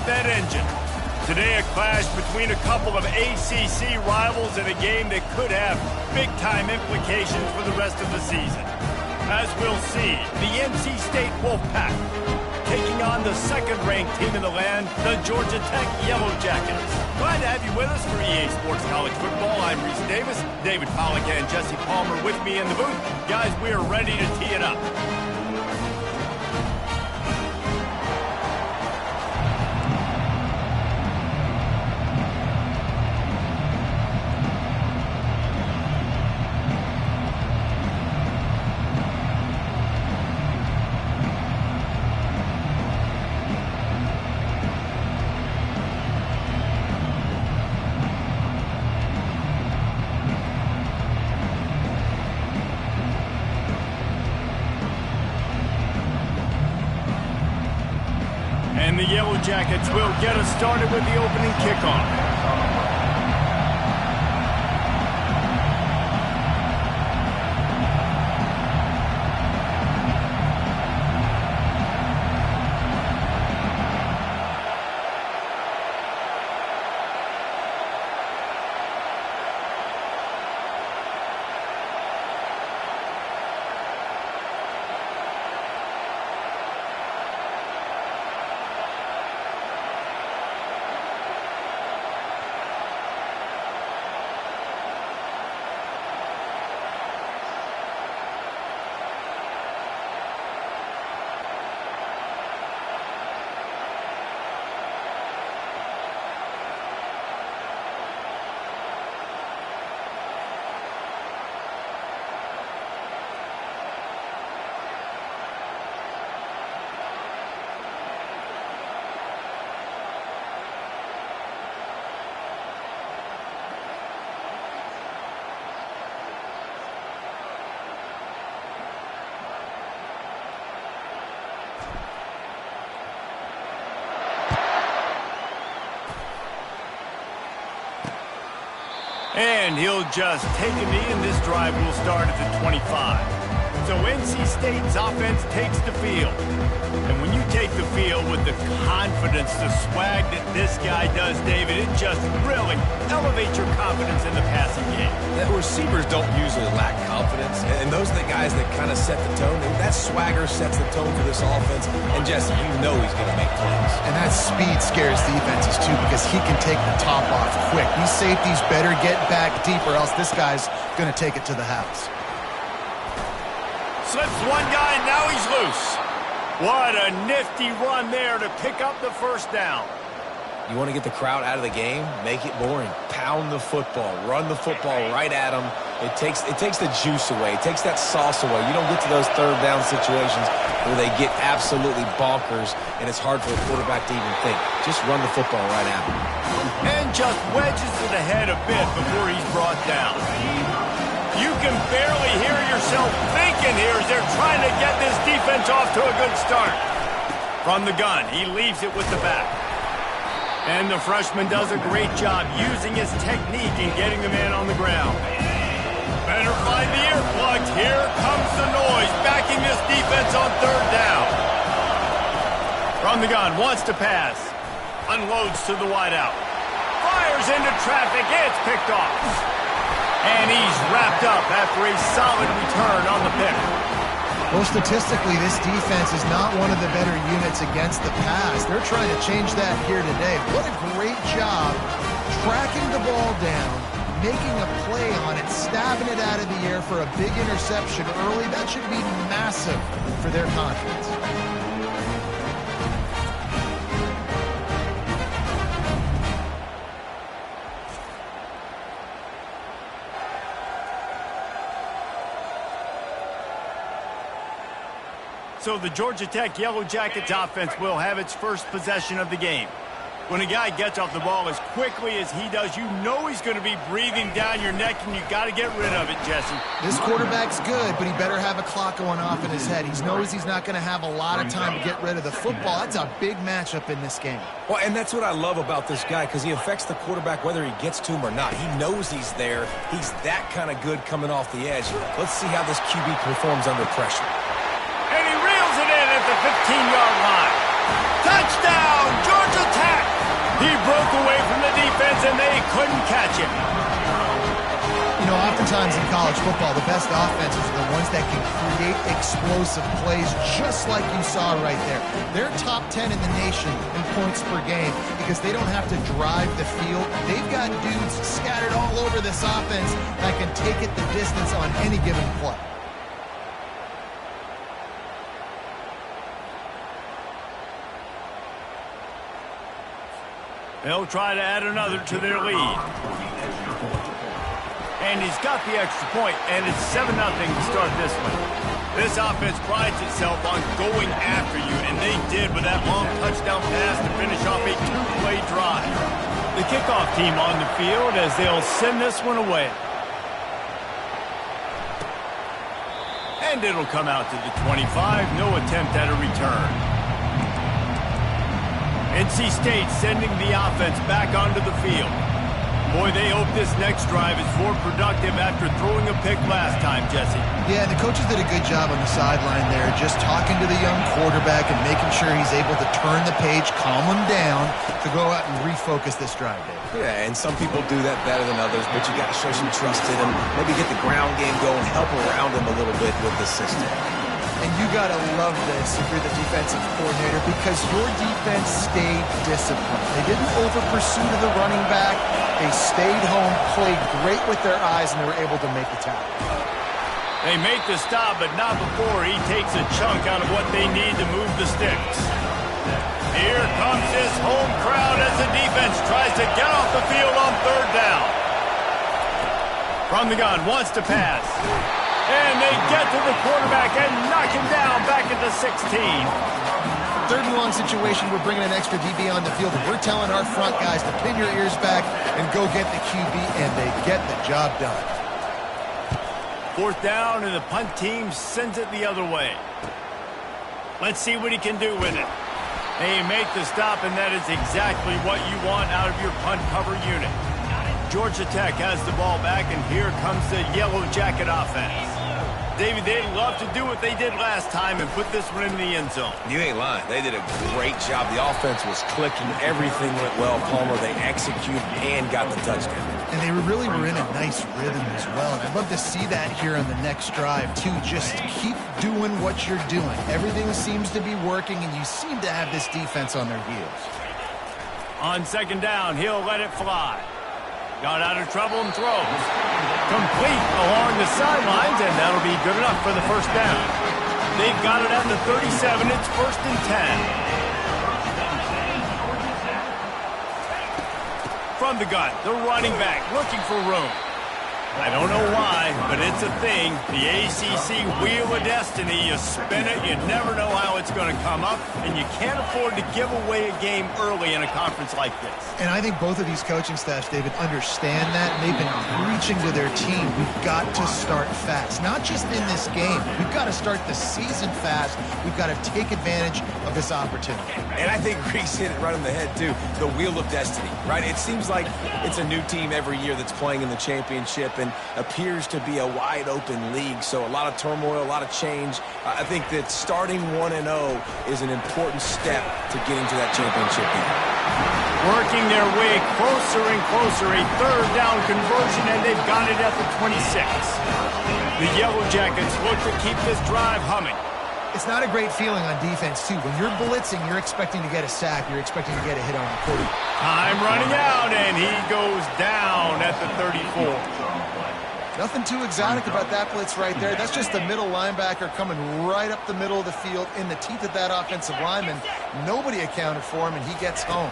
that engine. Today, a clash between a couple of ACC rivals in a game that could have big-time implications for the rest of the season. As we'll see, the NC State Wolfpack taking on the second-ranked team in the land, the Georgia Tech Yellow Jackets. Glad to have you with us for EA Sports College Football. I'm Reese Davis, David Pollock and Jesse Palmer with me in the booth. Guys, we are ready to tee it up. And the Yellow Jackets will get us started with the opening kickoff. And he'll just take a knee, and this drive will start at the 25. So NC State's offense takes the field. And when you take the field with the confidence, the swag that this guy does, David, it just really elevates your confidence in the passing game. The receivers don't usually lack confidence, and those are the guys that kind of set the tone. That swagger sets the tone for this offense, and Jesse, you know he's going to make plays. And that speed scares defenses, too, because he can take the top off quick. These safeties better get back deep, or else this guy's going to take it to the house. Slips one guy, and now he's loose. What a nifty run there to pick up the first down. You want to get the crowd out of the game? Make it boring. Pound the football. Run the football right at them. It takes the juice away. It takes that sauce away. You don't get to those third down situations where they get absolutely bonkers, and it's hard for a quarterback to even think. Just run the football right at them. And just wedges it ahead a bit before he's brought down. You can barely hear yourself thinking here as they're trying to get this defense off to a good start. From the gun, he leaves it with the back. And the freshman does a great job using his technique and getting the man on the ground. Better find the earplugs. Here comes the noise, backing this defense on third down. From the gun, wants to pass. Unloads to the wideout. Fires into traffic. It's picked off. And he's wrapped up after a solid return on the pick. Well, statistically, this defense is not one of the better units against the pass. They're trying to change that here today. What a great job tracking the ball down, making a play on it, stabbing it out of the air for a big interception early. That should be massive for their confidence. So the Georgia Tech Yellow Jackets offense will have its first possession of the game. When a guy gets off the ball as quickly as he does, you know he's going to be breathing down your neck, and you got to get rid of it, Jesse. This quarterback's good, but he better have a clock going off in his head. He knows he's not going to have a lot of time to get rid of the football. That's a big matchup in this game. Well, and that's what I love about this guy, because he affects the quarterback whether he gets to him or not. He knows he's there. He's that kind of good coming off the edge. Let's see how this QB performs under pressure. And he reels it in at the 15-yard line. Touchdown, Georgia Tech! couldn't catch it. You know, oftentimes in college football, the best offenses are the ones that can create explosive plays, just like you saw right there. They're top 10 in the nation in points per game because they don't have to drive the field. They've got dudes scattered all over this offense that can take it the distance on any given play. They'll try to add another to their lead. And he's got the extra point, and it's 7-0 to start this one. This offense prides itself on going after you, and they did with that long touchdown pass to finish off a two-play drive. The kickoff team on the field as they'll send this one away. And it'll come out to the 25. No attempt at a return. NC State sending the offense back onto the field. Boy, they hope this next drive is more productive after throwing a pick last time, Jesse. Yeah, the coaches did a good job on the sideline there, just talking to the young quarterback and making sure he's able to turn the page, calm him down, to go out and refocus this drive, Dave. Yeah, and some people do that better than others, but you got to show some trust in him. Maybe get the ground game going, help around him a little bit with the system. And you got to love this if you're the defensive coordinator because your defense stayed disciplined. They didn't over-pursue to the running back. They stayed home, played great with their eyes, and they were able to make the tackle. They make the stop, but not before he takes a chunk out of what they need to move the sticks. Here comes this home crowd as the defense tries to get off the field on third down. From the gun, wants to pass. And they get to the quarterback and knock him down back at the 16. Third and long situation, we're bringing an extra DB on the field, and we're telling our front guys to pin your ears back and go get the QB, and they get the job done. Fourth down, and the punt team sends it the other way. Let's see what he can do with it. They make the stop, and that is exactly what you want out of your punt cover unit. Georgia Tech has the ball back, and here comes the Yellow Jacket offense. David, they'd love to do what they did last time and put this one in the end zone. You ain't lying. They did a great job. The offense was clicking. Everything went well. Palmer, they executed and got the touchdown. And they really were in a nice rhythm as well. And I'd love to see that here on the next drive, too. Just keep doing what you're doing. Everything seems to be working, and you seem to have this defense on their heels. On second down, he'll let it fly. Got out of trouble and throws. Complete along the sidelines, and that'll be good enough for the first down. They've got it at the 37. It's 1st and 10. From the gun, the running back looking for room. I don't know why, but it's a thing. The ACC Wheel of Destiny, you spin it, you never know how it's going to come up, and you can't afford to give away a game early in a conference like this. And I think both of these coaching staffs, David, understand that, and they've been preaching to their team, we've got to start fast. Not just in this game. We've got to start the season fast. We've got to take advantage of this opportunity. And I think Reese hit it right on the head, too. The Wheel of Destiny, right? It seems like it's a new team every year that's playing in the championship and appears to be a wide-open league. So a lot of turmoil, a lot of change. I think that starting 1-0 is an important step to getting to that championship game. Working their way closer and closer, a third down conversion, and they've got it at the 26. The Yellow Jackets look to keep this drive humming. It's not a great feeling on defense, too. When you're blitzing, you're expecting to get a sack. You're expecting to get a hit on the quarterback. Time running out, and he goes down at the 34. Nothing too exotic about that blitz right there. That's just the middle linebacker coming right up the middle of the field in the teeth of that offensive lineman. Nobody accounted for him, and he gets home.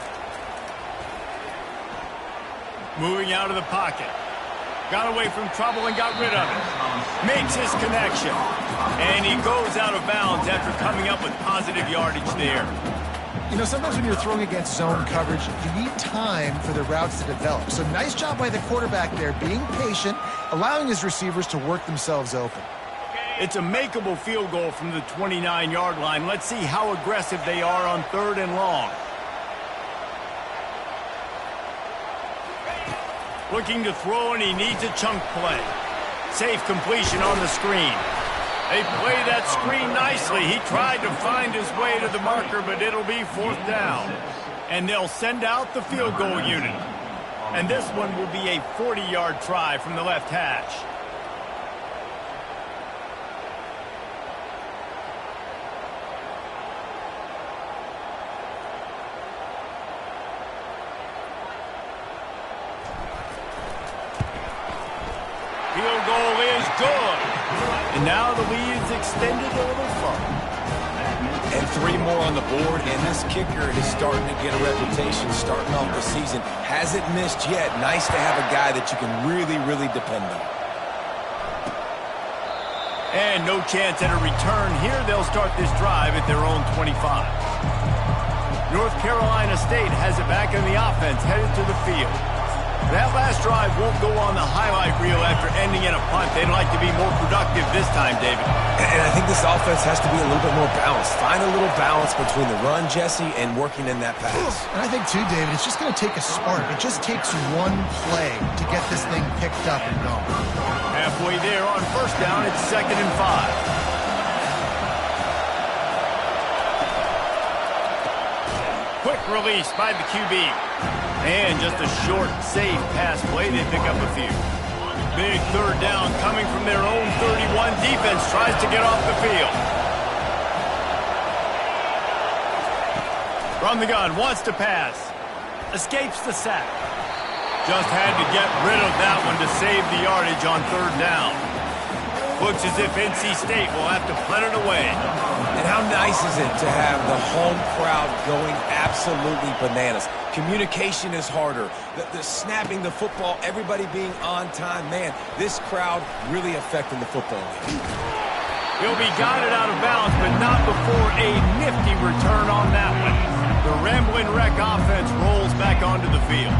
Moving out of the pocket. Got away from trouble and got rid of it. Makes his connection. And he goes out of bounds after coming up with positive yardage there. You know, sometimes when you're throwing against zone coverage, you need time for the routes to develop. So nice job by the quarterback there, being patient, allowing his receivers to work themselves open. It's a makeable field goal from the 29-yard line. Let's see how aggressive they are on 3rd and long. Looking to throw, and he needs a chunk play. Safe completion on the screen. They play that screen nicely. He tried to find his way to the marker, but it'll be 4th down. And they'll send out the field goal unit. And this one will be a 40-yard try from the left hash. Field goal is good. And now the lead's extended a little further. And 3 more on the board, and this kicker is starting to get a reputation starting off the season. Hasn't missed yet. Nice to have a guy that you can really, really depend on. And no chance at a return here. They'll start this drive at their own 25. North Carolina State has it back in the offense, headed to the field. That last drive won't go on the highlight reel after ending in a punt. They'd like to be more productive this time, David. And I think this offense has to be a little bit more balanced. Find a little balance between the run, Jesse, and working in that pass. And I think, too, David, it's just going to take a spark. It just takes one play to get this thing picked up and going. Halfway there on first down, it's 2nd and 5. Quick release by the QB. And just a short, safe pass play. They pick up a few. Big 3rd down coming from their own 31. Defense tries to get off the field. From the gun, wants to pass. Escapes the sack. Just had to get rid of that one to save the yardage on 3rd down. Looks as if NC State will have to punt it away. And how nice is it to have the home crowd going absolutely bananas? Communication is harder. The snapping the football, everybody being on time. Man, this crowd really affecting the football game. He'll be guided out of bounds, but not before a nifty return on that one. The Ramblin' Wreck offense rolls back onto the field.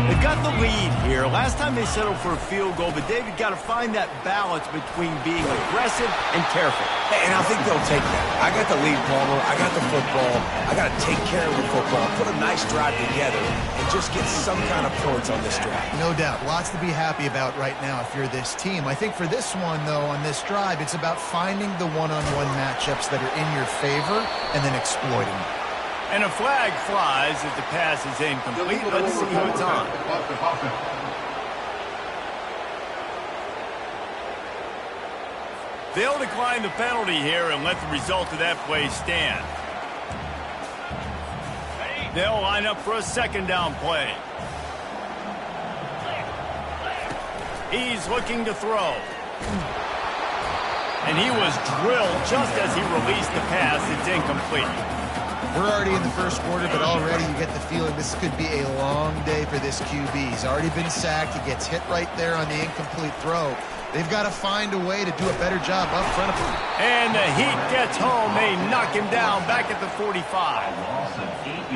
They've got the lead here. Last time they settled for a field goal, but David got to find that balance between being aggressive and careful. And I think they'll take that. I got the lead, Palmer. I got the football. I got to take care of the football, put a nice drive together, and just get some kind of points on this drive. No doubt. Lots to be happy about right now if you're this team. I think for this one, though, on this drive, it's about finding the one-on-one matchups that are in your favor and then exploiting them. And a flag flies as the pass is incomplete. Let's see who it's on. They'll decline the penalty here and let the result of that play stand. They'll line up for a 2nd down play. He's looking to throw. And he was drilled just as he released the pass. It's incomplete. We're already in the first quarter, but already you get the feeling this could be a long day for this QB. He's already been sacked. He gets hit right there on the incomplete throw. They've got to find a way to do a better job up front of him. And the heat gets home. They knock him down back at the 45.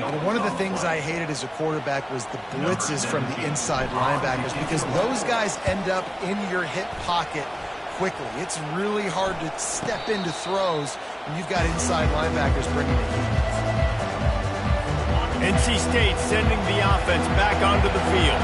Well, one of the things I hated as a quarterback was the blitzes from the inside linebackers because those guys end up in your hip pocket quickly. It's really hard to step into throws when you've got inside linebackers bringing the heat. NC State sending the offense back onto the field.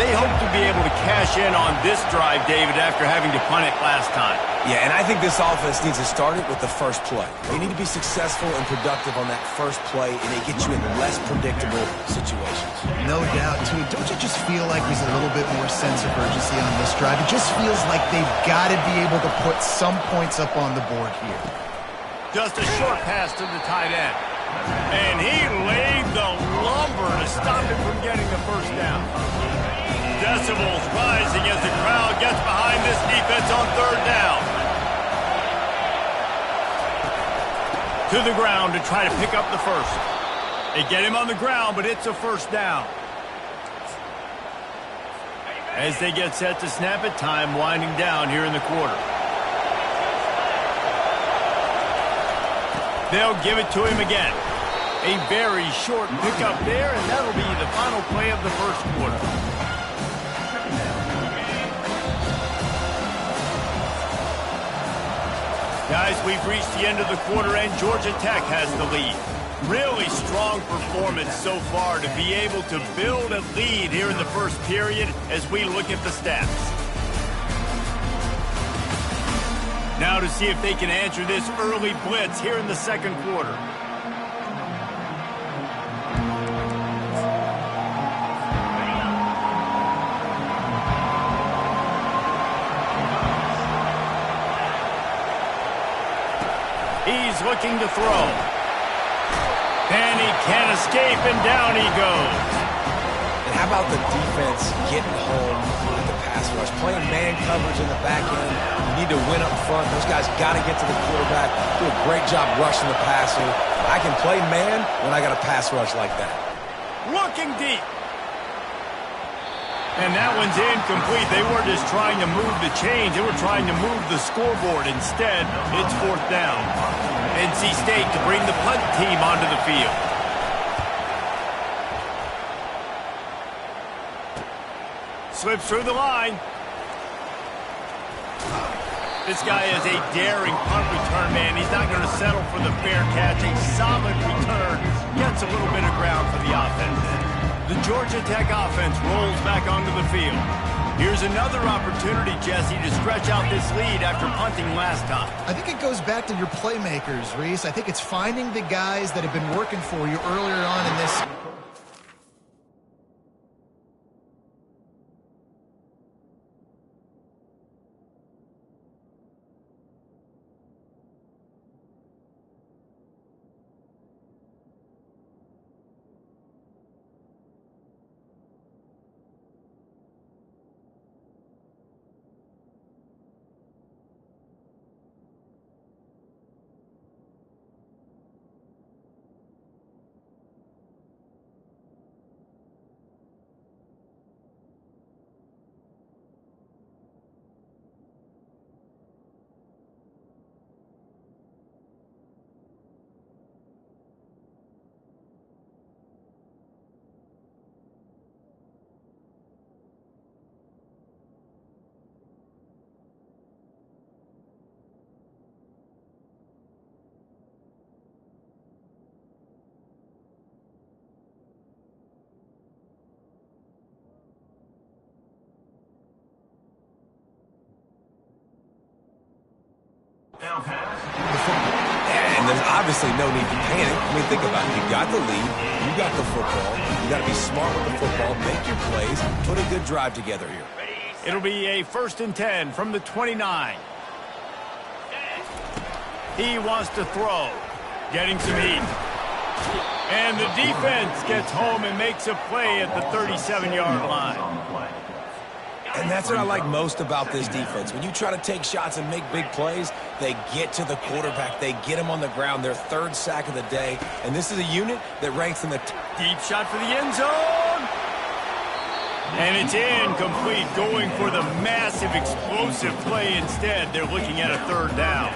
They hope to be able to cash in on this drive, David, after having to punt it last time. Yeah, and I think this offense needs to start it with the first play. They need to be successful and productive on that first play, and they get you in less predictable situations. No doubt, too. Don't you just feel like there's a little bit more sense of urgency on this drive? It just feels like they've got to be able to put some points up on the board here. Just a short pass to the tight end. And he laid the lumber to stop him from getting the first down. Decibels rising as the crowd gets behind this defense on 3rd down. To the ground to try to pick up the first. They get him on the ground, but it's a 1st down. As they get set to snap it, time winding down here in the quarter. They'll give it to him again. A very short pickup there, and that'll be the final play of the first quarter. Guys, we've reached the end of the quarter, and Georgia Tech has the lead. Really strong performance so far to be able to build a lead here in the first period as we look at the stats. Now to see if they can answer this early blitz here in the second quarter. looking to throw. And he can't escape, and down he goes. And how about the defense getting home with the pass rush? Playing man coverage in the back end. You need to win up front. Those guys got to get to the quarterback. Do a great job rushing the passer. I can play man when I got a pass rush like that. Looking deep. And that one's incomplete. They weren't just trying to move the chains. They were trying to move the scoreboard. Instead, it's fourth down. NC State to bring the punt team onto the field. Slips through the line. This guy is a daring punt return man. He's not going to settle for the fair catch. A solid return. Gets a little bit of ground for the offense. The Georgia Tech offense rolls back onto the field. Here's another opportunity, Jesse, to stretch out this lead after punting last time. I think it goes back to your playmakers, Reese. I think it's finding the guys that have been working for you earlier on in this. And there's obviously no need to panic. I mean, think about it. You got the lead. You got the football. You got to be smart with the football. Make your plays. Put a good drive together here. It'll be a 1st and 10 from the 29. He wants to throw. Getting some heat. And the defense gets home and makes a play at the 37-yard line. And that's what I like most about this defense. When you try to take shots and make big plays, they get to the quarterback. They get him on the ground. Their 3rd sack of the day. And this is a unit that ranks in the deep shot for the end zone. And it's incomplete, going for the massive explosive play instead. They're looking at a 3rd down.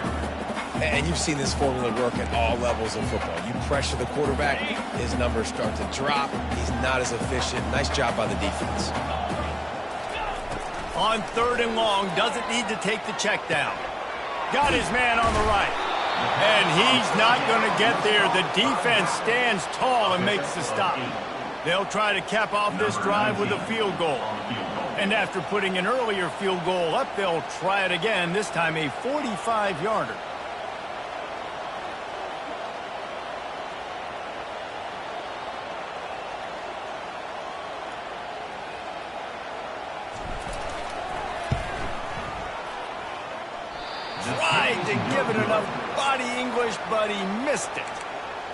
And you've seen this formula work at all levels of football. You pressure the quarterback, his numbers start to drop. He's not as efficient. Nice job by the defense. On 3rd and long, doesn't need to take the check down. Got his man on the right. And he's not going to get there. The defense stands tall and makes the stop. They'll try to cap off this drive with a field goal. And after putting an earlier field goal up, they'll try it again, this time a 45-yarder. Tried to give it enough body English, but he missed it.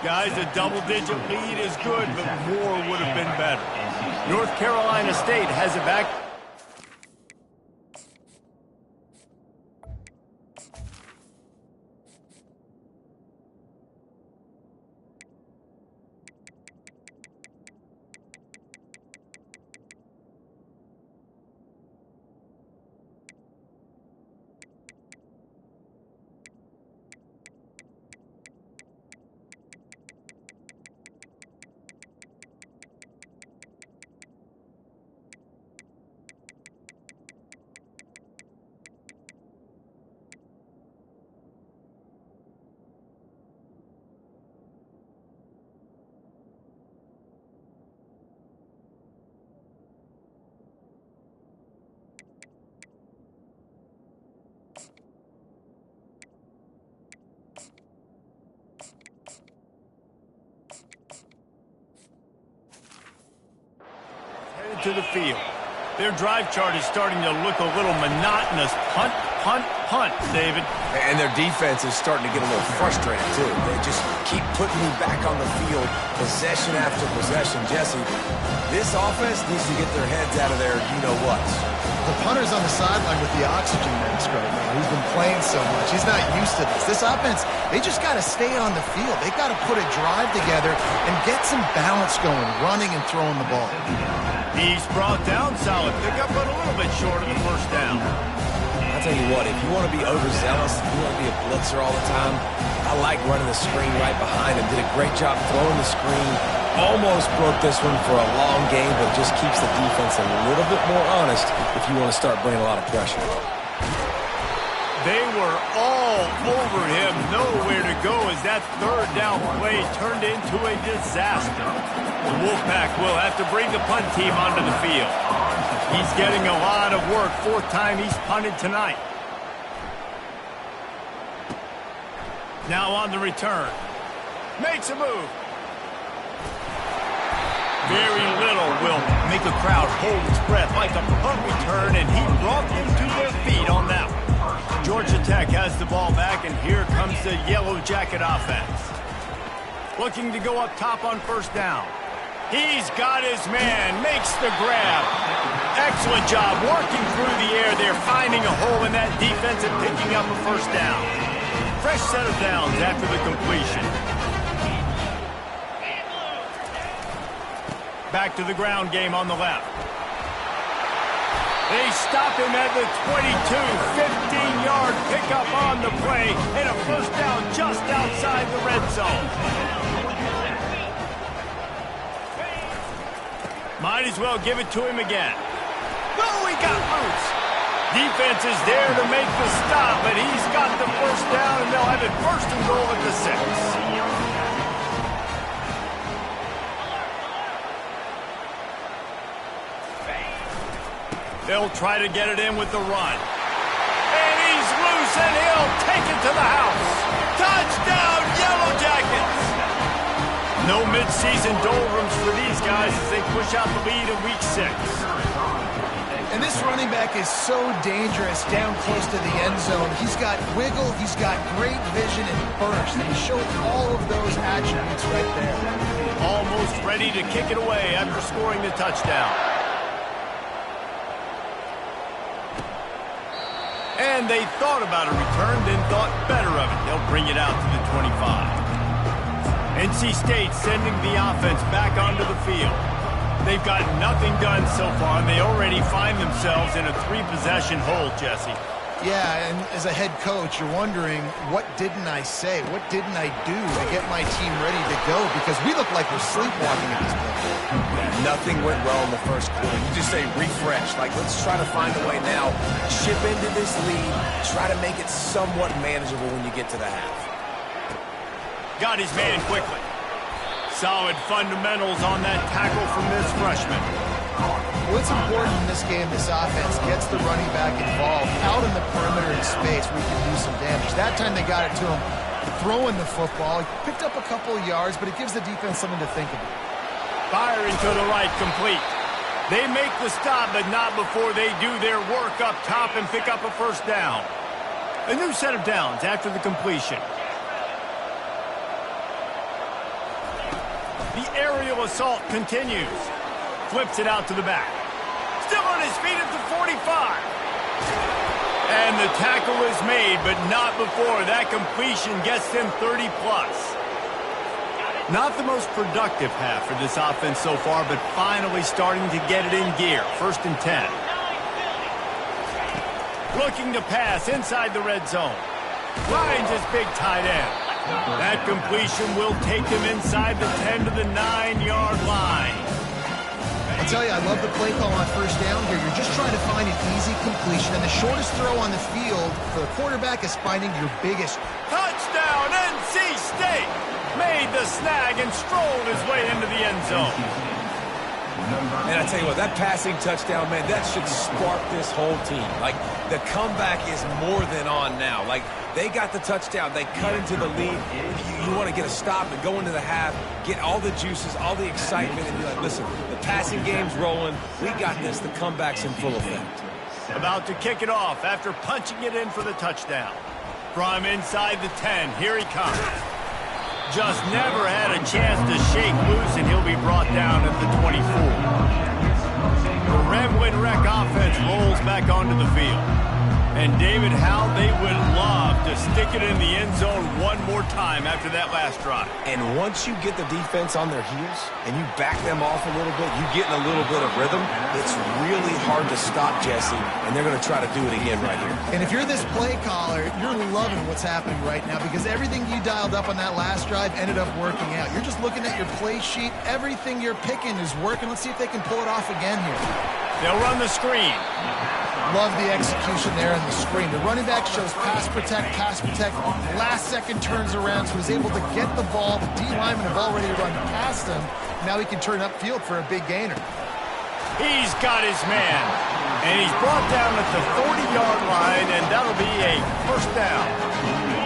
Guys, a double-digit lead is good, but more would have been better. North Carolina State has it back. To the field. Their drive chart is starting to look a little monotonous. Punt, punt, David. And their defense is starting to get a little frustrated, too. They just keep putting me back on the field, possession after possession. Jesse, this offense needs to get their heads out of their you-know-whats. The punter's on the sideline with the oxygen mask right now. He's been playing so much. He's not used to this. This offense, they just got to stay on the field. They've got to put a drive together and get some balance going, running and throwing the ball. He's brought down, solid pickup, but a little bit short of the first down. I'll tell you what, if you want to be overzealous, if you want to be a blitzer all the time, I like running the screen right behind him. Did a great job throwing the screen. Almost broke this one for a long game, but just keeps the defense a little bit more honest if you want to start bringing a lot of pressure. They were all over him, nowhere to go as that third down play turned into a disaster. The Wolfpack will have to bring the punt team onto the field. He's getting a lot of work, fourth time he's punted tonight. Now on the return. Makes a move. Very little will make a crowd hold its breath like a punt return, and he brought them to their feet on that one. Georgia Tech has the ball back, and here comes the Yellow Jacket offense. Looking to go up top on first down. He's got his man, makes the grab. Excellent job working through the air there, finding a hole in that defense and picking up a first down. Fresh set of downs after the completion. Back to the ground game on the left. They stop him at the 22, 15-yard pickup on the play, and a first down just outside the red zone. Might as well give it to him again. Oh, he got loose. Defense is there to make the stop, but he's got the first down, and they'll have it first and goal at the 6. They'll try to get it in with the run. And he's loose, and he'll take it to the house. Touchdown, Yellow Jackets! No midseason doldrums for these guys as they push out the lead in Week 6. And this running back is so dangerous down close to the end zone. He's got wiggle, he's got great vision and burst, and he showed all of those attributes right there. Almost ready to kick it away after scoring the touchdown. And they thought about a return, then thought better of it. They'll bring it out to the 25. NC State sending the offense back onto the field. They've got nothing done so far, and they already find themselves in a 3-possession hole, Jesse. Yeah, and as a head coach, you're wondering, what didn't I say? What didn't I do to get my team ready to go? Because we look like we're sleepwalking at this point. Yeah, nothing went well in the first quarter. You just say refresh. Like, let's try to find a way now. Chip into this lead. Try to make it somewhat manageable when you get to the half. Got his man quickly. Solid fundamentals on that tackle from this freshman. What's important in this game, this offense gets the running back involved out in the perimeter in space where he can do some damage. That time they got it to him throwing the football. He picked up a couple of yards, but it gives the defense something to think about. Firing to the right, complete. They make the stop, but not before they do their work up top and pick up a first down. A new set of downs after the completion. The aerial assault continues. Flips it out to the back. Still on his feet at the 45. And the tackle is made, but not before that completion gets them 30-plus. Not the most productive half for this offense so far, but finally starting to get it in gear. First and 10. Looking to pass inside the red zone. Finds his big tight end. That completion will take him inside the 10 to the 9-yard line. I'll tell you, I love the play call on first down here. You're just trying to find an easy completion, and the shortest throw on the field for the quarterback is finding your biggest. Touchdown, NC State! Made the snag and strolled his way into the end zone. And I tell you what, that passing touchdown, man, that should spark this whole team. Like, the comeback is more than on now. Like, they got the touchdown. They cut into the lead. You want to get a stop and go into the half, get all the juices, all the excitement, and be like, listen, the passing game's rolling. We got this. The comeback's in full effect. About to kick it off after punching it in for the touchdown. From inside the 10, here he comes. Just never had a chance to shake loose, and he'll be brought down at the 24. The Revlin Wreck offense rolls back onto the field. And David, how they would love to stick it in the end zone one more time after that last drive. And once you get the defense on their heels and you back them off a little bit, you get in a little bit of rhythm, it's really hard to stop, Jesse, and they're going to try to do it again right here. And if you're this play caller, you're loving what's happening right now because everything you dialed up on that last drive ended up working out. You're just looking at your play sheet. Everything you're picking is working. Let's see if they can pull it off again here. They'll run the screen. Love the execution there in the screen. The running back shows pass protect. Last second turns around, so he's able to get the ball. The D linemen have already run past him. Now he can turn upfield for a big gainer. He's got his man. And he's brought down at the 40-yard line, and that'll be a first down.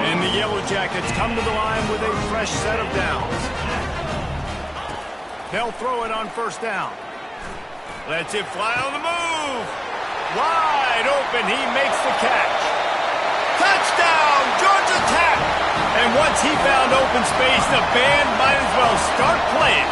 And the Yellow Jackets come to the line with a fresh set of downs. They'll throw it on first down. Lets it fly on the move. Wide open, he makes the catch. Touchdown, Georgia Tech! And once he found open space, the band might as well start playing.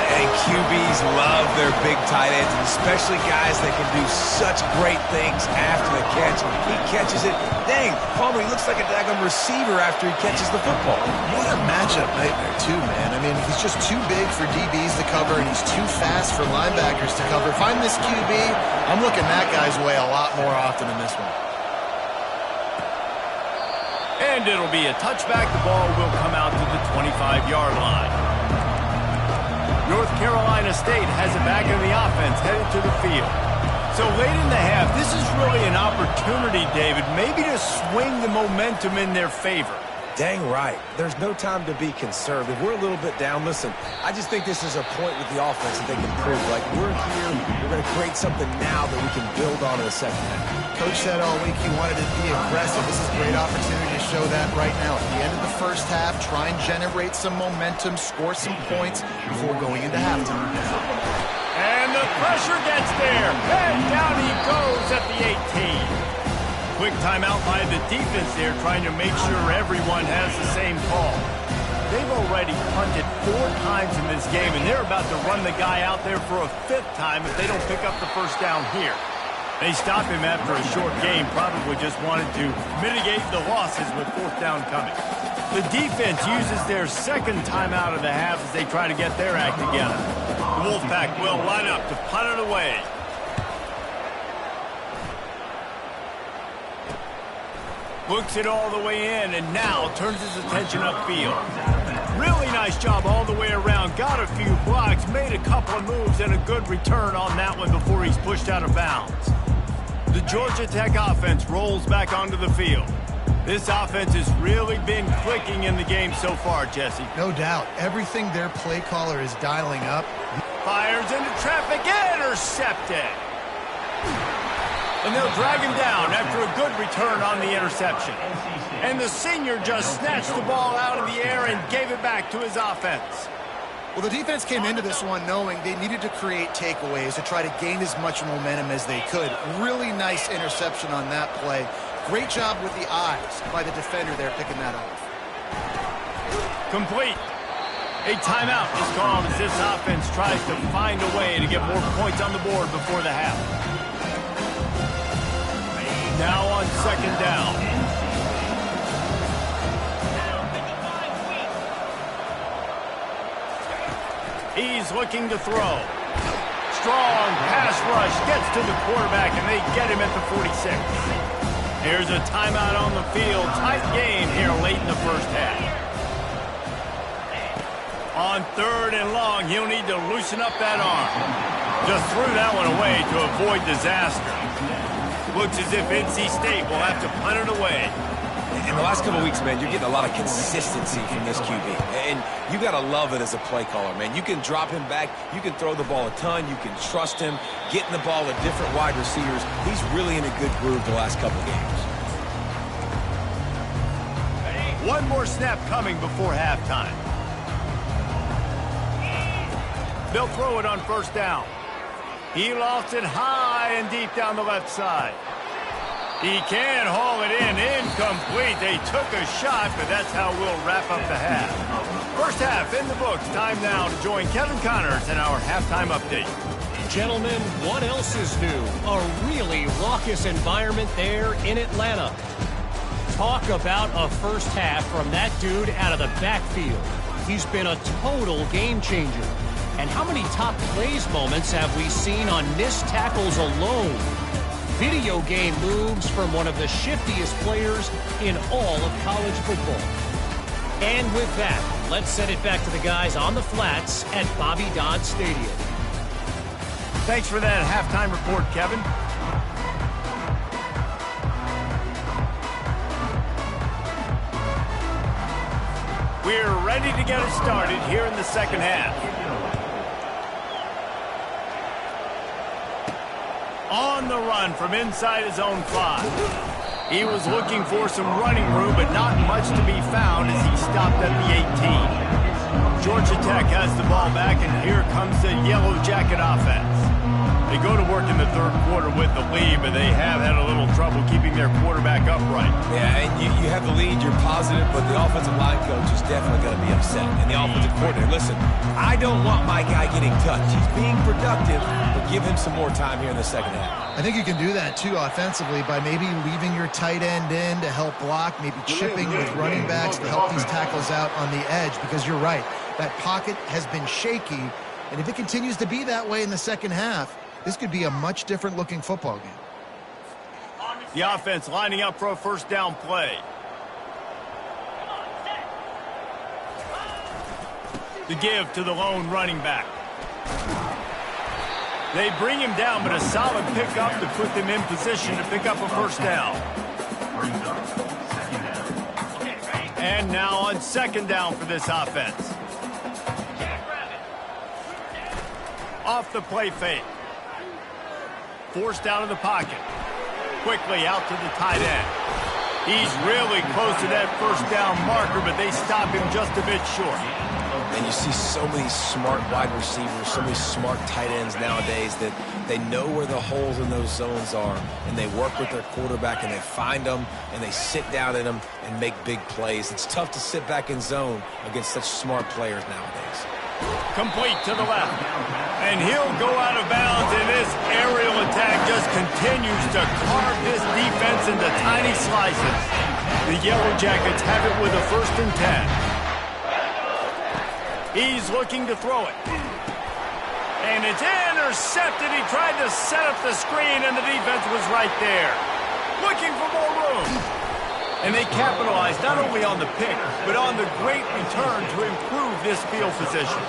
And QBs love their big tight ends, especially guys that can do such great things after the catch. He catches it. Dang, Palmer, he looks like a daggone receiver after he catches the football. What a matchup nightmare, too, man. I mean, he's just too big for DBs to cover, and he's too fast for linebackers to cover. If I'm this QB, I'm looking that guy's way a lot more often than this one. And it'll be a touchback. The ball will come out to the 25-yard line. North Carolina State has it back in the offense, headed to the field. So late in the half, this is really an opportunity, David, maybe to swing the momentum in their favor. Dang right. There's no time to be conservative. We're a little bit down. Listen, I just think this is a point with the offense that they can prove. Like, we're here, we're going to create something now that we can build on in the second half. Coach said all week he wanted to be aggressive. This is a great opportunity to show that right now. At the end of the first half, try and generate some momentum, score some points before going into halftime. And the pressure gets there. And down he goes at the 18. Quick timeout by the defense there, trying to make sure everyone has the same call. They've already punted 4 times in this game, and they're about to run the guy out there for a 5th time if they don't pick up the first down here. They stop him after a short game, probably just wanted to mitigate the losses with 4th down coming. The defense uses their second timeout of the half as they try to get their act together. The Wolfpack will line up to punt it away. Looks it all the way in, and now turns his attention upfield. Really nice job all the way around. Got a few blocks, made a couple of moves, and a good return on that one before he's pushed out of bounds. The Georgia Tech offense rolls back onto the field. This offense has really been clicking in the game so far, Jesse. No doubt. Everything their play caller is dialing up. Fires into traffic, intercepted. And they'll drag him down after a good return on the interception. And the senior just snatched the ball out of the air and gave it back to his offense. Well, the defense came into this one knowing they needed to create takeaways to try to gain as much momentum as they could. Really nice interception on that play. Great job with the eyes by the defender there picking that off. Complete. A timeout is called as this offense tries to find a way to get more points on the board before the half. Now on second down. He's looking to throw. Strong pass rush gets to the quarterback, and they get him at the 46. Here's a timeout on the field. Tight game here late in the first half. On 3rd and long, he'll need to loosen up that arm. Just threw that one away to avoid disaster. Looks as if NC State will have to punt it away. In the last couple of weeks, man, you're getting a lot of consistency from this QB. And you got to love it as a play caller, man. You can drop him back. You can throw the ball a ton. You can trust him, getting the ball to different wide receivers. He's really in a good groove the last couple games. One more snap coming before halftime. They'll throw it on first down. He lofts it high and deep down the left side. He can haul it in. Incomplete. They took a shot, but that's how we'll wrap up the half. First half in the books. Time now to join Kevin Connors in our halftime update. Gentlemen, what else is new? A really raucous environment there in Atlanta. Talk about a first half from that dude out of the backfield. He's been a total game changer. And how many top plays moments have we seen on missed tackles alone? Video game moves from one of the shiftiest players in all of college football. And with that, let's send it back to the guys on the flats at Bobby Dodd Stadium. Thanks for that halftime report, Kevin. We're ready to get it started here in the second half. On the run from inside his own 5. He was looking for some running room, but not much to be found as he stopped at the 18. Georgia Tech has the ball back, and here comes the Yellow Jacket offense. They go to work in the third quarter with the lead, but they have had a little trouble keeping their quarterback upright. Yeah, and you have the lead, you're positive, but the offensive line coach is definitely going to be upset. And the offensive coordinator, listen, I don't want my guy getting touched. He's being productive, but give him some more time here in the second half. I think you can do that, too, offensively, by maybe leaving your tight end in to help block, maybe chipping with running backs to help these tackles out on the edge, because you're right. That pocket has been shaky, and if it continues to be that way in the second half, this could be a much different-looking football game. The offense lining up for a first down play. The give to the lone running back. They bring him down, but a solid pickup to put them in position to pick up a first down. And now on second down for this offense. Off the play fake. Forced out of the pocket. Quickly out to the tight end. He's really close to that first down marker, but they stop him just a bit short. And you see so many smart wide receivers, so many smart tight ends nowadays that they know where the holes in those zones are, and they work with their quarterback, and they find them, and they sit down in them and make big plays. It's tough to sit back in zone against such smart players nowadays. Complete to the left. And he'll go out of bounds, and this aerial attack just continues to carve this defense into tiny slices. The Yellow Jackets have it with a 1st and 10. He's looking to throw it. And it's intercepted. He tried to set up the screen, and the defense was right there. Looking for more room. And they capitalized not only on the pick, but on the great return to improve this field position.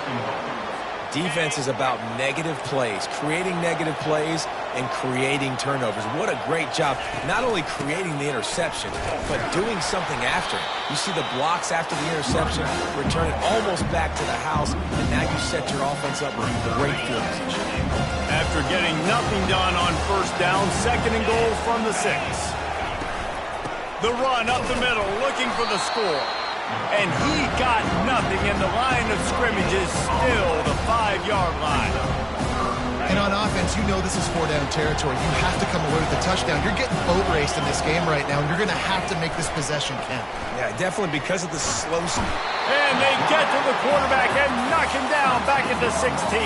Defense is about negative plays, creating negative plays and creating turnovers. What a great job, not only creating the interception, but doing something after. You see the blocks after the interception, return it almost back to the house, and now you set your offense up with great field position. After getting nothing done on first down, 2nd and goal from the 6. The run up the middle, looking for the score. And he got nothing, and the line of scrimmage is still the 5-yard line. And on offense, you know this is 4-down territory. You have to come away with a touchdown. You're getting boat raced in this game right now, and you're going to have to make this possession count. Yeah, definitely because of the slow speed. And they get to the quarterback and knock him down back at the 16.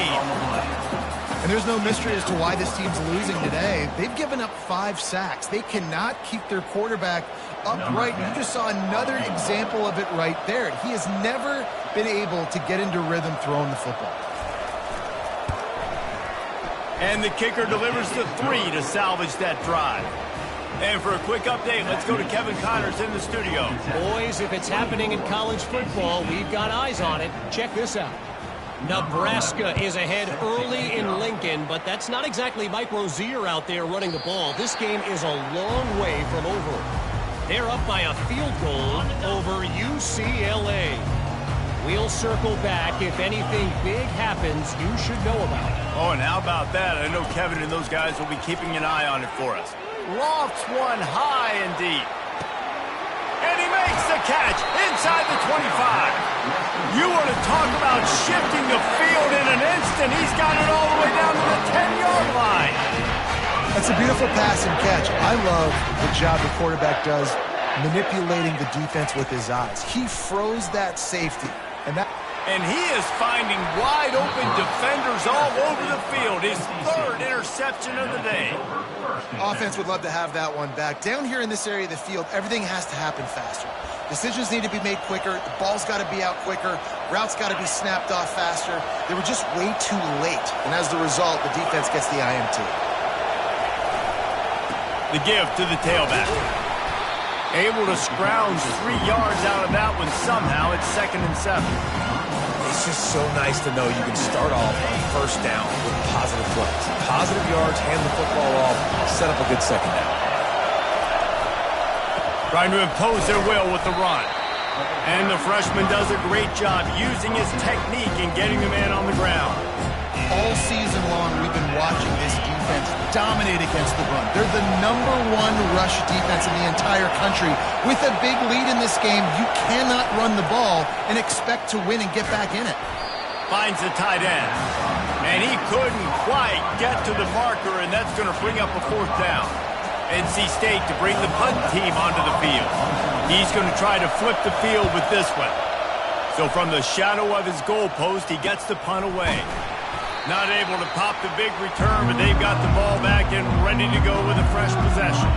And there's no mystery as to why this team's losing today. They've given up 5 sacks. They cannot keep their quarterback upright. You just saw another example of it right there. He has never been able to get into rhythm throwing the football. And the kicker delivers the 3 to salvage that drive. And for a quick update, let's go to Kevin Connors in the studio. Boys, if it's happening in college football, we've got eyes on it. Check this out. Nebraska is ahead early in Lincoln, but that's not exactly Mike Rozier out there running the ball. This game is a long way from over. They're up by a field goal over UCLA. We'll circle back. If anything big happens, you should know about it. Oh, and how about that? I know Kevin and those guys will be keeping an eye on it for us. Lofts one high and deep. And he makes the catch inside the 25. You want to talk about shifting the field in an instant. He's got it all the way down to the 10-yard It's a beautiful pass and catch. I love the job the quarterback does manipulating the defense with his eyes. He froze that safety. And he is finding wide-open defenders all over the field. His third interception of the day. Offense would love to have that one back. Down here in this area of the field, everything has to happen faster. Decisions need to be made quicker. The ball's got to be out quicker. Routes got to be snapped off faster. They were just way too late. And as the result, the defense gets the INT. The give to the tailback. Able to scrounge 3 yards out of that one somehow. It's 2nd and 7. It's just so nice to know you can start off on first down with positive plays. Positive yards, hand the football off, set up a good second down. Trying to impose their will with the run. And the freshman does a great job using his technique and getting the man on the ground. All season long, we've been watching this defense dominate against the run. They're the #1 rush defense in the entire country. With a big lead in this game, you cannot run the ball and expect to win and get back in it. Finds the tight end. And he couldn't quite get to the marker, and that's going to bring up a 4th down. NC State to bring the punt team onto the field. He's going to try to flip the field with this one. So from the shadow of his goalpost, he gets the punt away. Not able to pop the big return, but they've got the ball back and ready to go with a fresh possession.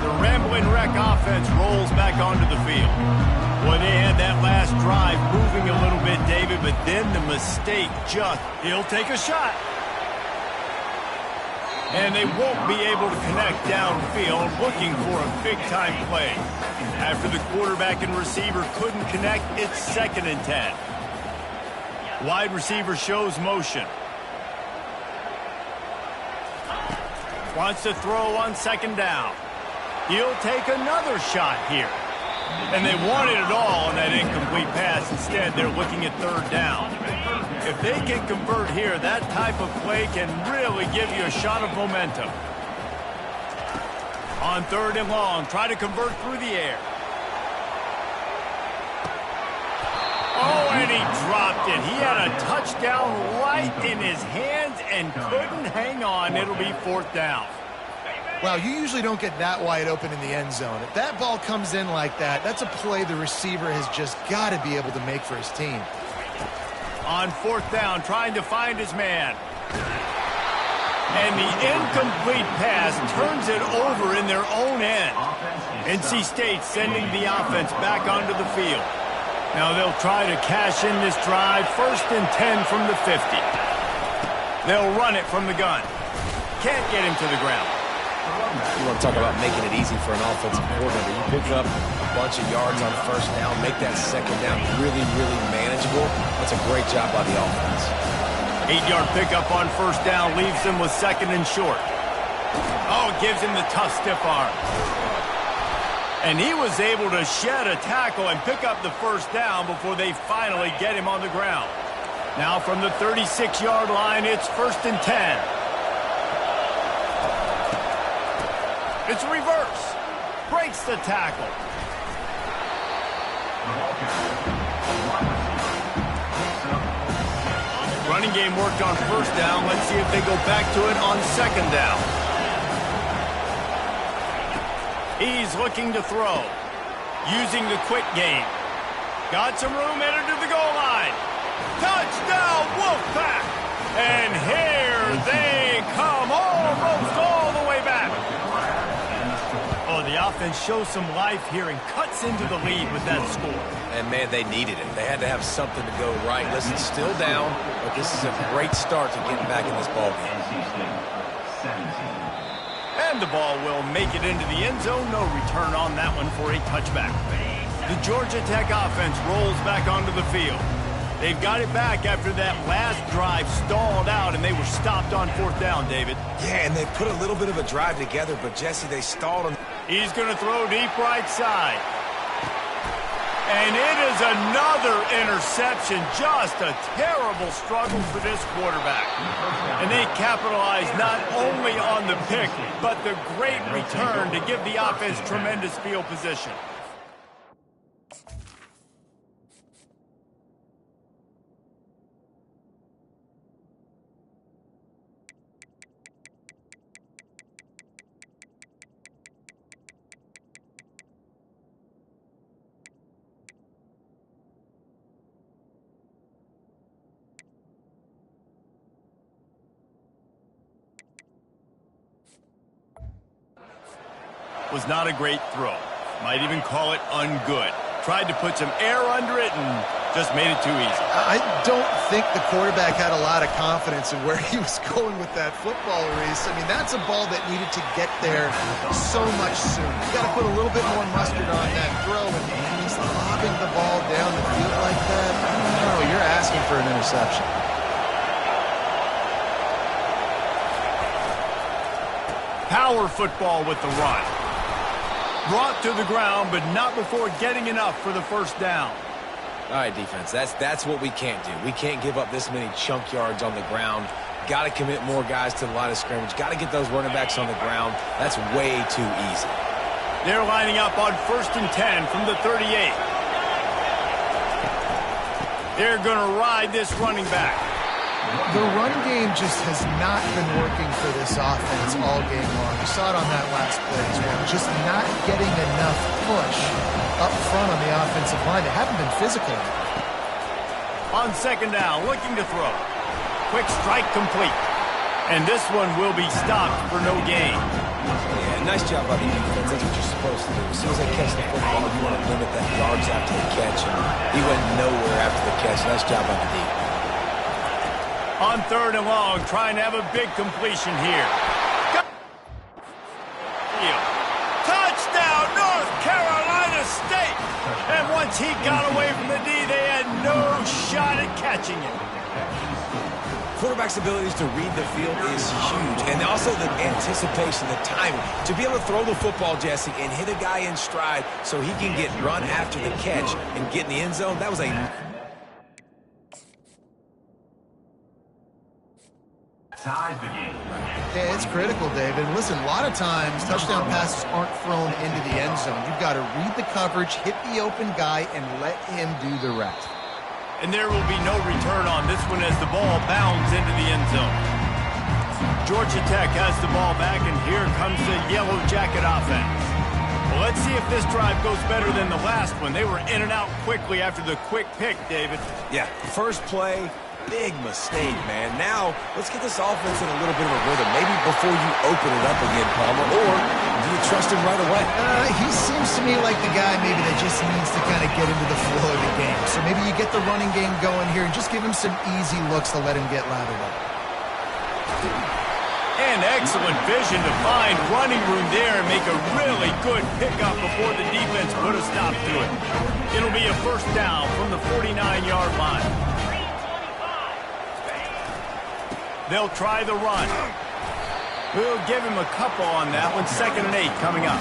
The Ramblin' Wreck offense rolls back onto the field. Boy, they had that last drive moving a little bit, David, but then the mistake he'll take a shot. And they won't be able to connect downfield, looking for a big-time play. After the quarterback and receiver couldn't connect, it's 2nd and 10. Wide receiver shows motion. Wants to throw on 2nd down. He'll take another shot here. And they wanted it all on that incomplete pass. Instead, they're looking at 3rd down. If they can convert here, that type of play can really give you a shot of momentum. On 3rd and long, try to convert through the air. Oh, and he dropped it. He had a touchdown right in his hands and couldn't hang on. It'll be 4th down. Wow, you usually don't get that wide open in the end zone. If that ball comes in like that, that's a play the receiver has just got to be able to make for his team. On 4th down, trying to find his man. And the incomplete pass turns it over in their own end. NC State sending the offense back onto the field. Now they'll try to cash in this drive. 1st and 10 from the 50. They'll run it from the gun. Can't get him to the ground. You want to talk about making it easy for an offensive coordinator. You pick up a bunch of yards on 1st down, make that 2nd down really, really manageable. That's a great job by the offense. 8-yard pickup on 1st down leaves them with 2nd and short. Oh, it gives him the tough stiff arm. And he was able to shed a tackle and pick up the 1st down before they finally get him on the ground. Now from the 36-yard line, it's 1st and 10. It's reverse. Breaks the tackle. Running game worked on 1st down. Let's see if they go back to it on 2nd down. He's looking to throw. Using the quick game. Got some room, headed to the goal line. Touchdown, Wolfpack! And here they come, almost all the way back. Oh, the offense shows some life here and cuts into the lead with that score. And, man, they needed it. They had to have something to go right. Listen, still down, but this is a great start to getting back in this ball game. And the ball will make it into the end zone. No return on that one for a touchback. The Georgia Tech offense rolls back onto the field. They've got it back after that last drive stalled out, and they were stopped on 4th down, David. Yeah, and they put a little bit of a drive together, but, Jesse, they stalled him. He's going to throw deep right side. And it is another interception. Just a terrible struggle for this quarterback. And they capitalized not only on the pick, but the great return to give the offense tremendous field position. was not a great throw. Might even call it ungood. Tried to put some air under it and just made it too easy. I don't think the quarterback had a lot of confidence in where he was going with that football, Reese. I mean, that's a ball that needed to get there so much sooner. You got to put a little bit more mustard on that throw, and he's lobbing the ball down the field like that. I don't know. You're asking for an interception. Power football with the run. Brought to the ground, but not before getting enough for the first down. All right, defense, that's what we can't do. We can't give up this many chunk yards on the ground. Got to commit more guys to the line of scrimmage. Got to get those running backs on the ground. That's way too easy. They're lining up on 1st and 10 from the 38. They're going to ride this running back. The run game just has not been working for this offense all game long. You saw it on that last play as well. Just not getting enough push up front on the offensive line. They haven't been physical. On 2nd down, looking to throw. Quick strike complete. And this one will be stopped for no gain. Yeah, nice job by the defense. That's what you're supposed to do. As soon as they catch the football, you want to limit that yards after the catch. And he went nowhere after the catch. Nice job by the D. On 3rd and long, trying to have a big completion here. Touchdown, North Carolina State! And once he got away from the D, they had no shot at catching it. Quarterback's abilities to read the field is huge. And also the anticipation, the timing. To be able to throw the football, Jesse, and hit a guy in stride so he can get run after the catch and get in the end zone, that was a... Yeah, it's critical, David. Listen, a lot of times touchdown passes aren't thrown into the end zone. You've got to read the coverage, hit the open guy, and let him do the rest. And there will be no return on this one as the ball bounds into the end zone. Georgia Tech has the ball back, and here comes the Yellow Jacket offense. Well, let's see if this drive goes better than the last one. They were in and out quickly after the quick pick, David. Yeah, first play, big mistake, man. Now, let's get this offense in a little bit of a rhythm. Maybe before you open it up again, Palmer, or do you trust him right away? He seems to me like the guy maybe that just needs to kind of get into the flow of the game. So maybe you get the running game going here and just give him some easy looks to let him get lathered up. And excellent vision to find running room there and make a really good pickup before the defense put a stop to it. It'll be a first down from the 49-yard line. They'll try the run. We'll give him a couple on that one. 2nd and 8 coming up.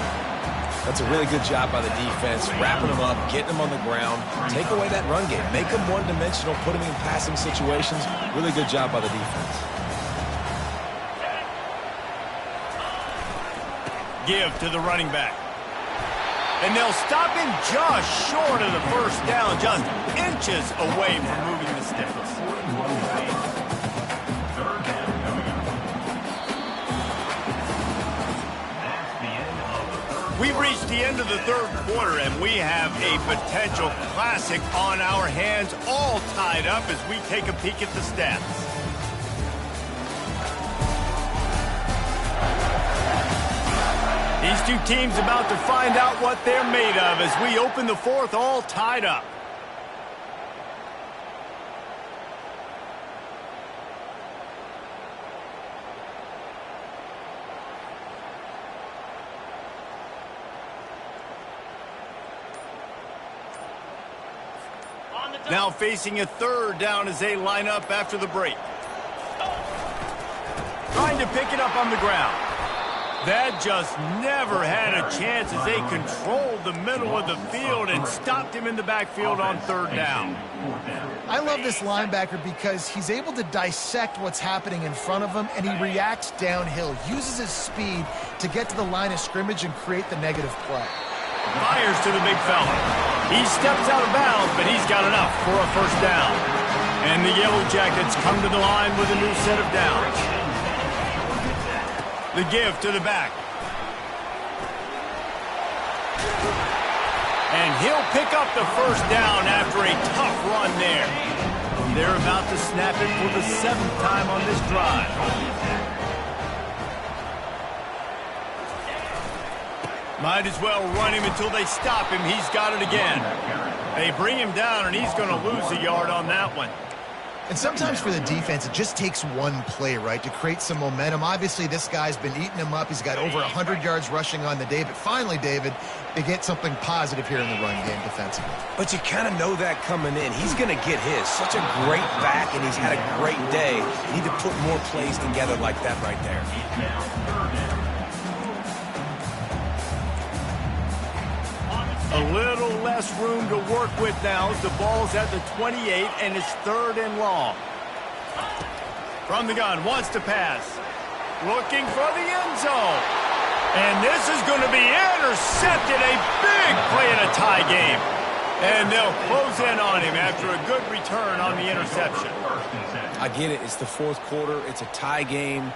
That's a really good job by the defense, wrapping them up, getting them on the ground. Take away that run game. Make them one-dimensional, put them in passing situations. Really good job by the defense. Give to the running back. And they'll stop him just short of the first down, just inches away from moving the sticks. We've reached the end of the 3rd quarter, and we have a potential classic on our hands, all tied up as we take a peek at the stats. These two teams about to find out what they're made of as we open the 4th, all tied up. Now facing a 3rd down as they line up after the break. Trying to pick it up on the ground. That just never had a chance as they controlled the middle of the field and stopped him in the backfield on 3rd down. I love this linebacker because he's able to dissect what's happening in front of him, and he reacts downhill, uses his speed to get to the line of scrimmage and create the negative play. Fires to the big fella. He steps out of bounds, but he's got enough for a first down. And the Yellow Jackets come to the line with a new set of downs. The give to the back. And he'll pick up the first down after a tough run there. They're about to snap it for the 7th time on this drive. Might as well run him until they stop him. He's got it again. They bring him down, and he's going to lose a yard on that one. And sometimes for the defense, it just takes one play, right, to create some momentum. Obviously, this guy's been eating him up. He's got over 100 yards rushing on the day. But finally, David, they get something positive here in the run game defensively. But you kind of know that coming in. He's going to get his. Such a great back, and he's had a great day. You need to put more plays together like that right there. A little less room to work with now as the ball's at the 28 and it's 3rd and long. From the gun, wants to pass. Looking for the end zone. And this is going to be intercepted. A big play in a tie game. And they'll close in on him after a good return on the interception. I get it. It's the 4th quarter. It's a tie game.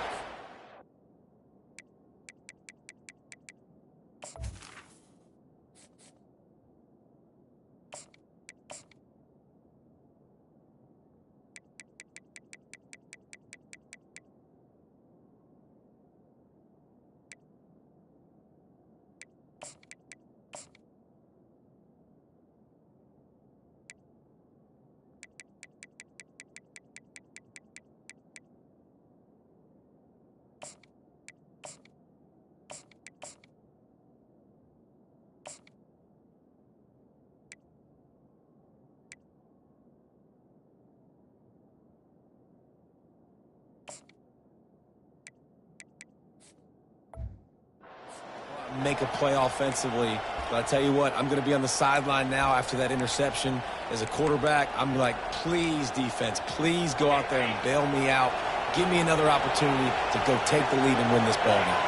Make a play offensively. But I tell you what, I'm going to be on the sideline now after that interception. As a quarterback, I'm like, please, defense, please go out there and bail me out. Give me another opportunity to go take the lead and win this ball game.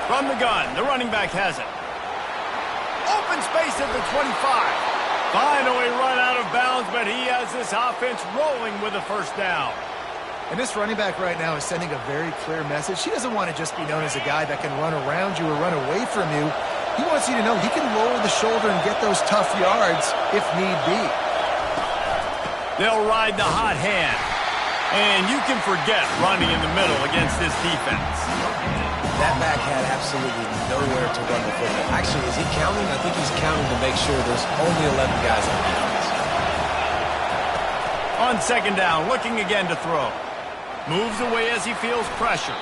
From the gun, the running back has it. Open space at the 25. Finally run out of bounds, but he has this offense rolling with a 1st down. And this running back right now is sending a very clear message. He doesn't want to just be known as a guy that can run around you or run away from you. He wants you to know he can lower the shoulder and get those tough yards if need be. They'll ride the hot hand. And you can forget running in the middle against this defense. That back had absolutely nowhere to run the football. Actually, is he counting? I think he's counting to make sure there's only 11 guys on defense. On 2nd down, looking again to throw. Moves away as he feels pressure.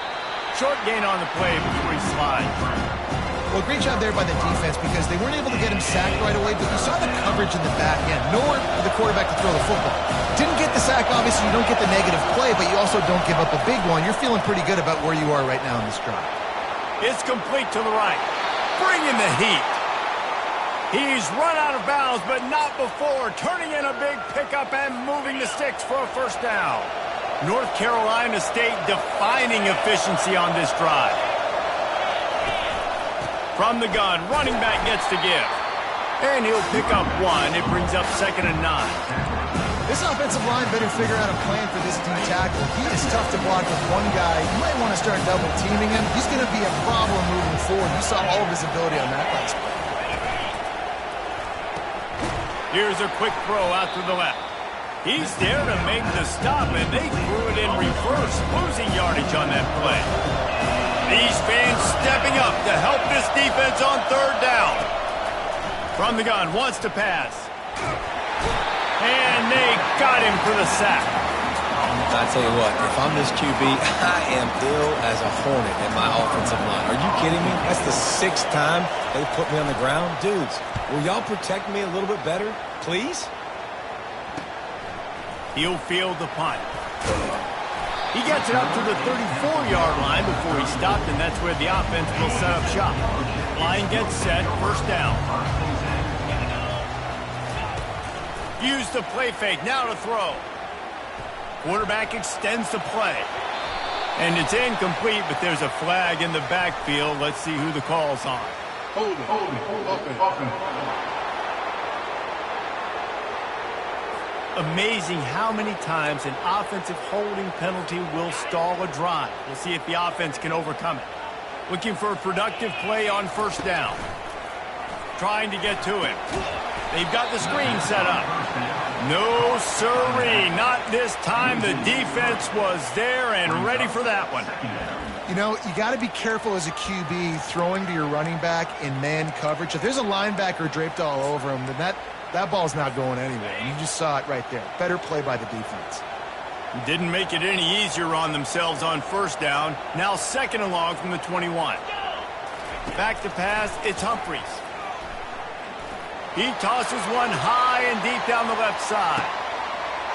Short gain on the play before he slides. Well, great job there by the defense because they weren't able to get him sacked right away, but you saw the coverage in the back end. Nowhere for the quarterback to throw the football. Didn't get the sack, obviously you don't get the negative play, but you also don't give up a big one. You're feeling pretty good about where you are right now in this drive. It's complete to the right. Bring in the heat. He's run out of bounds, but not before. Turning in a big pickup and moving the sticks for a 1st down. North Carolina State defining efficiency on this drive. From the gun, running back gets to give. And he'll pick up 1. It brings up 2nd and 9. This offensive line better figure out a plan for this D tackle. He is tough to block with one guy. You might want to start double teaming him. He's going to be a problem moving forward. You saw all of his ability on that last play. Here's a quick throw out to the left. He's there to make the stop, and they threw it in reverse, losing yardage on that play. These fans stepping up to help this defense on 3rd down. From the gun, wants to pass. And they got him for the sack. I tell you what, if I'm this QB, I am ill as a hornet in my offensive line. Are you kidding me? That's the 6th time they put me on the ground. Dudes, will y'all protect me a little bit better, please? He'll field the punt. He gets it up to the 34-yard line before he stopped, and that's where the offense will set up shop. Line gets set, 1st down. Use the play fake, now to throw. Quarterback extends the play. And it's incomplete, but there's a flag in the backfield. Let's see who the call's on. Hold it. Amazing how many times an offensive holding penalty will stall a drive. We'll see if the offense can overcome it. Looking for a productive play on 1st down. Trying to get to him. They've got the screen set up. No siree, not this time. The defense was there and ready for that one. You know, you got to be careful as a QB throwing to your running back in man coverage. If there's a linebacker draped all over him, then that ball's not going anywhere. You just saw it right there. Better play by the defense. Didn't make it any easier on themselves on first down. Now second and long from the 21. Back to pass, it's Humphries. He tosses one high and deep down the left side.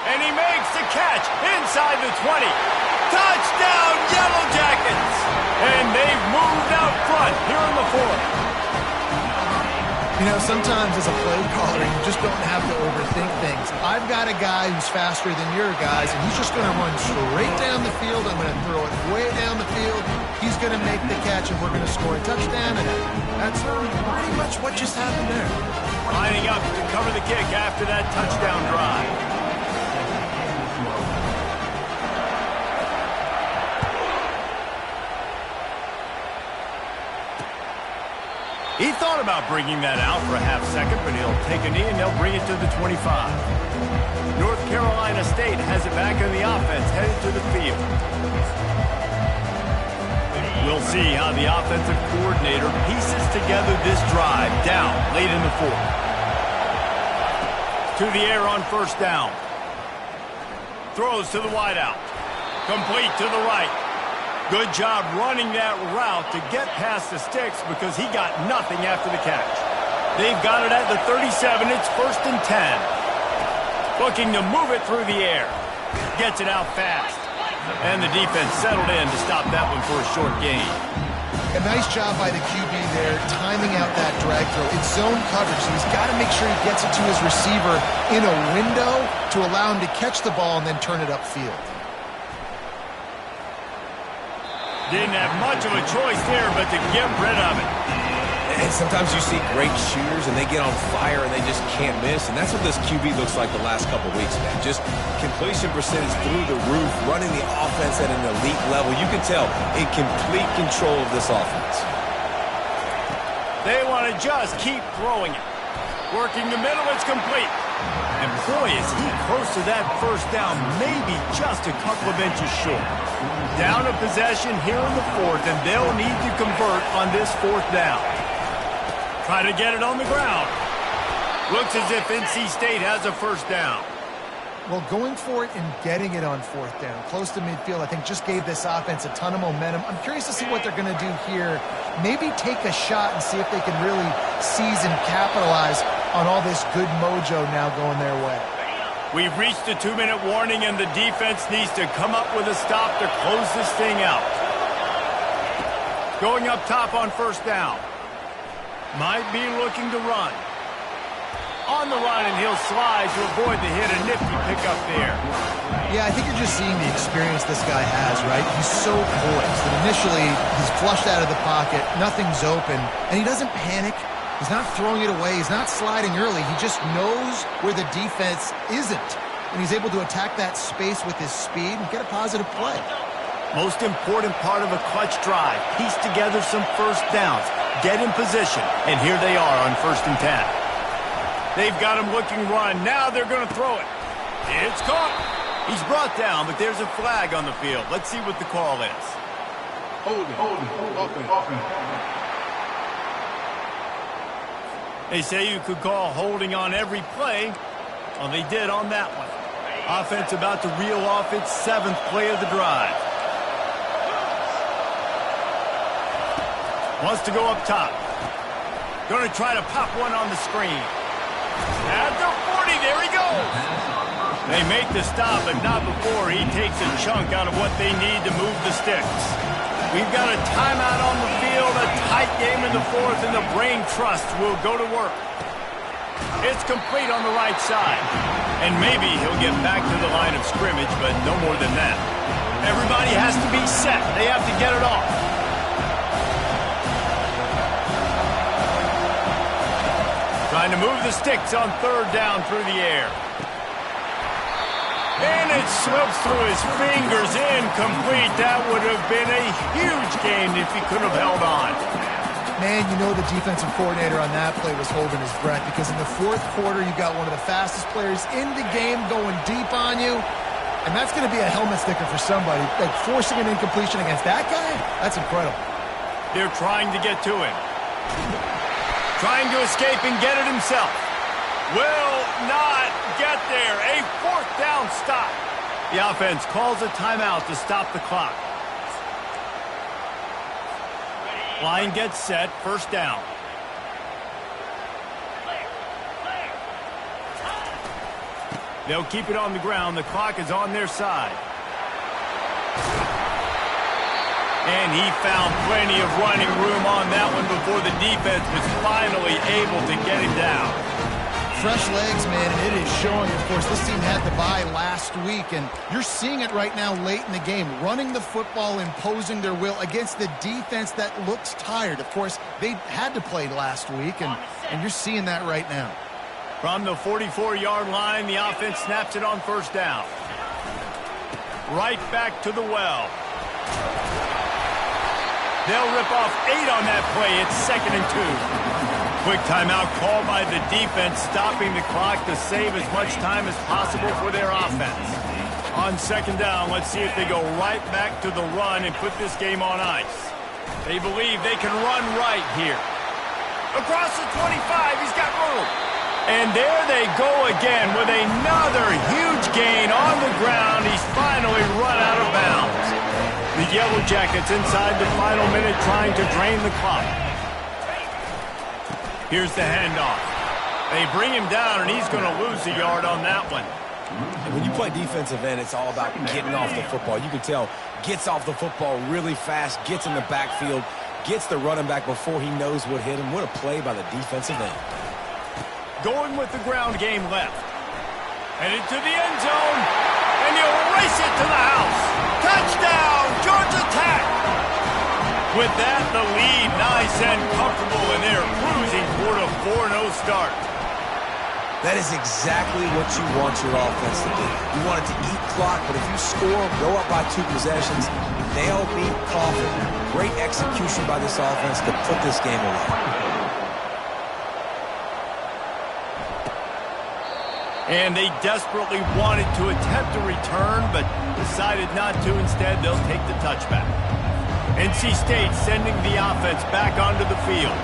And he makes the catch inside the 20. Touchdown, Yellow Jackets! And they've moved out front here in the fourth. You know, sometimes as a play caller, you just don't have to overthink things. I've got a guy who's faster than your guys, and he's just going to run straight down the field. I'm going to throw it way down the field. He's going to make the catch, and we're going to score a touchdown. And that's pretty much what just happened there. Lining up to cover the kick after that touchdown drive. He thought about bringing that out for a half second, but he'll take a knee and they'll bring it to the 25. North Carolina State has it back in the offense, headed to the field. We'll see how the offensive coordinator pieces together this drive down late in the fourth. To the air on first down. Throws to the wideout. Complete to the right. Good job running that route to get past the sticks because he got nothing after the catch. They've got it at the 37. It's 1st and 10. Looking to move it through the air. Gets it out fast. And the defense settled in to stop that one for a short gain. A nice job by the QB there, timing out that drag throw. It's zone coverage, so he's got to make sure he gets it to his receiver in a window to allow him to catch the ball and then turn it upfield. Didn't have much of a choice there, but to get rid of it. And sometimes you see great shooters, and they get on fire, and they just can't miss. And that's what this QB looks like the last couple weeks, man. Just completion percentage through the roof, running the offense at an elite level. You can tell in complete control of this offense. They want to just keep throwing it. Working the middle, it's complete. And boy, is he close to that first down, maybe just a couple of inches short. Down a possession here in the fourth, and they'll need to convert on this fourth down. Try to get it on the ground. Looks as if NC State has a first down. Well, going for it and getting it on fourth down, close to midfield, I think just gave this offense a ton of momentum. I'm curious to see what they're going to do here. Maybe take a shot and see if they can really seize and capitalize on all this good mojo now going their way. We've reached the 2-minute warning, and the defense needs to come up with a stop to close this thing out. Going up top on first down. Might be looking to run. On the run, and he'll slide to avoid the hit. A nifty pickup there. Yeah, I think you're just seeing the experience this guy has, right? He's so poised. And initially, he's flushed out of the pocket. Nothing's open. And he doesn't panic. He's not throwing it away. He's not sliding early. He just knows where the defense isn't. And he's able to attack that space with his speed and get a positive play. Most important part of a clutch drive. Piece together some first downs. Get in position. And here they are on 1st and 10. They've got him looking run. Now they're going to throw it. It's caught. He's brought down, but there's a flag on the field. Let's see what the call is. Holding. They say you could call holding on every play. Well, they did on that one. Offense about to reel off its 7th play of the drive. Wants to go up top. Going to try to pop one on the screen. At the 40, there he goes. They make the stop, but not before he takes a chunk out of what they need to move the sticks. We've got a timeout on the field, a tight game in the fourth, and the Brain Trust will go to work. It's complete on the right side. And maybe he'll get back to the line of scrimmage, but no more than that. Everybody has to be set. They have to get it off. Trying to move the sticks on 3rd down through the air. And it slips through his fingers, incomplete. That would have been a huge gain if he could have held on. Man, you know the defensive coordinator on that play was holding his breath because in the 4th quarter, you got one of the fastest players in the game going deep on you. And that's going to be a helmet sticker for somebody. Like, forcing an incompletion against that guy, that's incredible. They're trying to get to him. Trying to escape and get it himself. Will not get there. A 4th down stop. The offense calls a timeout to stop the clock. Line gets set. 1st down. They'll keep it on the ground. The clock is on their side. And he found plenty of running room on that one before the defense was finally able to get him down. Fresh legs, man, and it is showing. Of course, this team had the bye last week, and you're seeing it right now late in the game. Running the football, imposing their will against the defense that looks tired. Of course, they had to play last week, and you're seeing that right now. From the 44-yard line, the offense snaps it on 1st down. Right back to the well. They'll rip off 8 on that play. It's 2nd and 2. Quick timeout called by the defense, stopping the clock to save as much time as possible for their offense. On 2nd down, let's see if they go right back to the run and put this game on ice. They believe they can run right here. Across the 25, he's got room. And there they go again with another huge gain on the ground. He's finally run out of bounds. The Yellow Jackets inside the final minute trying to drain the clock. Here's the handoff. They bring him down, and he's going to lose a yard on that one. And when you play defensive end, it's all about getting off the football. You can tell, gets off the football really fast, gets in the backfield, gets the running back before he knows what hit him. What a play by the defensive end. Going with the ground game left. Headed to the end zone, and he'll race it to the house. Touchdown, Georgia Tech! With that, the lead nice and comfortable, and they're cruising toward a 4-0 start. That is exactly what you want your offense to do. You want it to eat clock, but if you score, go up by 2 possessions, nail beat Coffin. Great execution by this offense to put this game away. And they desperately wanted to attempt a return, but decided not to. Instead, they'll take the touchback. NC State sending the offense back onto the field.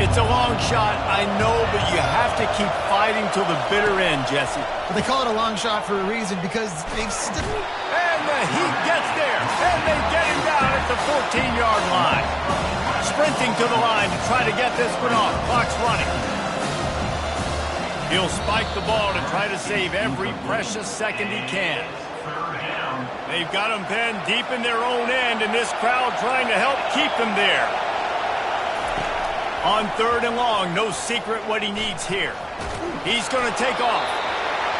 It's a long shot, I know, but you have to keep fighting till the bitter end, Jesse. But they call it a long shot for a reason, because they've still... And the heat gets there, and they get him down at the 14-yard line. Sprinting to the line to try to get this one off. Clock's running. He'll spike the ball to try to save every precious second he can. They've got him pinned deep in their own end, and this crowd trying to help keep them there. On 3rd and long, no secret what he needs here. He's going to take off.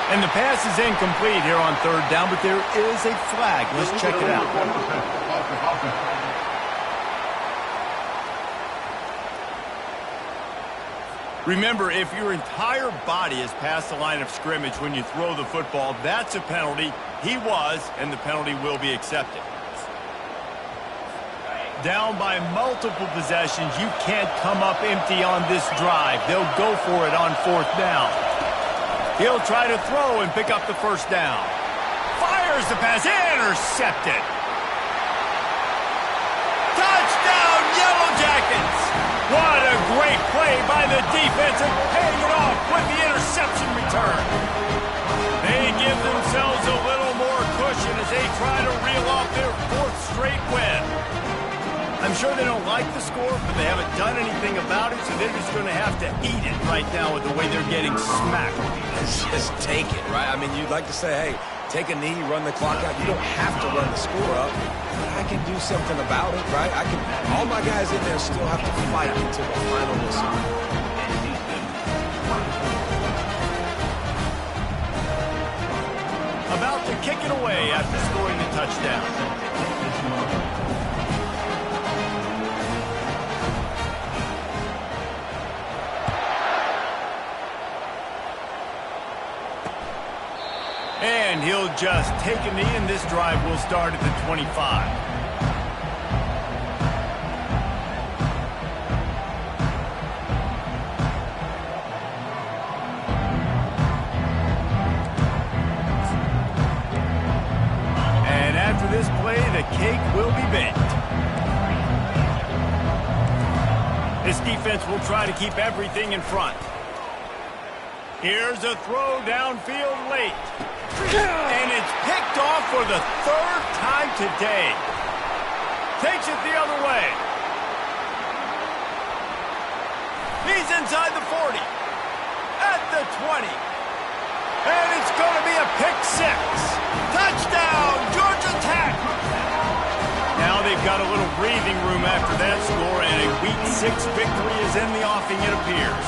And the pass is incomplete here on 3rd down, but there is a flag. Let's check it out. Remember, if your entire body is past the line of scrimmage when you throw the football, that's a penalty. He was, and the penalty will be accepted. Down by multiple possessions, you can't come up empty on this drive. They'll go for it on 4th down. He'll try to throw and pick up the 1st down. Fires the pass, intercepted. Touchdown, Yellow Jackets! What a great play by the defense and paying it off with the interception return. They give themselves a little more cushion as they try to reel off their 4th straight win. I'm sure they don't like the score, but they haven't done anything about it, so they're just going to have to eat it right now with the way they're getting smacked. Just take it, right? I mean, you'd like to say, hey, take a knee, run the clock out. You don't have to run the score up, but I can do something about it, right? All my guys in there still have to fight until the final whistle. About to kick it away after scoring the touchdown. And he'll just take a knee, and this drive will start at the 25. after this play, the cake will be baked. This defense will try to keep everything in front. Here's a throw downfield late. And it's picked off for the third time today. Takes it the other way. He's inside the 40. At the 20. And it's going to be a pick six. Touchdown, Georgia Tech. Now they've got a little breathing room after that score, and a Week 6 victory is in the offing, it appears.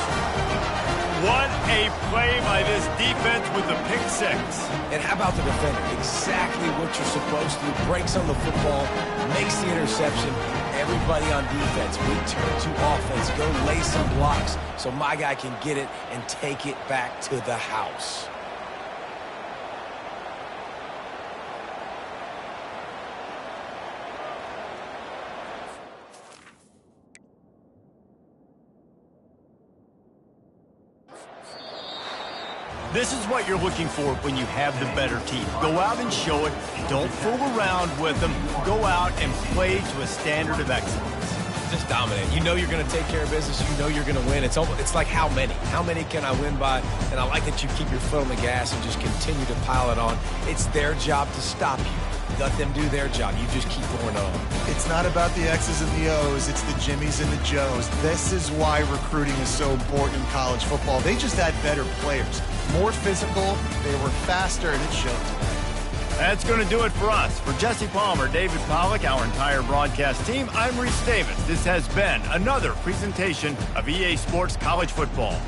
What a play by this defense with the pick six. And how about the defender? Exactly what you're supposed to do. Breaks on the football, makes the interception. Everybody on defense, we turn to offense. Go lay some blocks so my guy can get it and take it back to the house. This is what you're looking for when you have the better team. Go out and show it. Don't fool around with them. Go out and play to a standard of excellence. Just dominate. You know you're going to take care of business. You know you're going to win. It's like how many? How many can I win by? And I like that you keep your foot on the gas and just continue to pile it on. It's their job to stop you. Let them do their job. You just keep going on. It's not about the X's and the O's. It's the Jimmies and the Joes. This is why recruiting is so important in college football. They just had better players. More physical, they were faster, and it showed today. That's going to do it for us. For Jesse Palmer, David Pollack, our entire broadcast team, I'm Reese Davis. This has been another presentation of EA Sports College Football.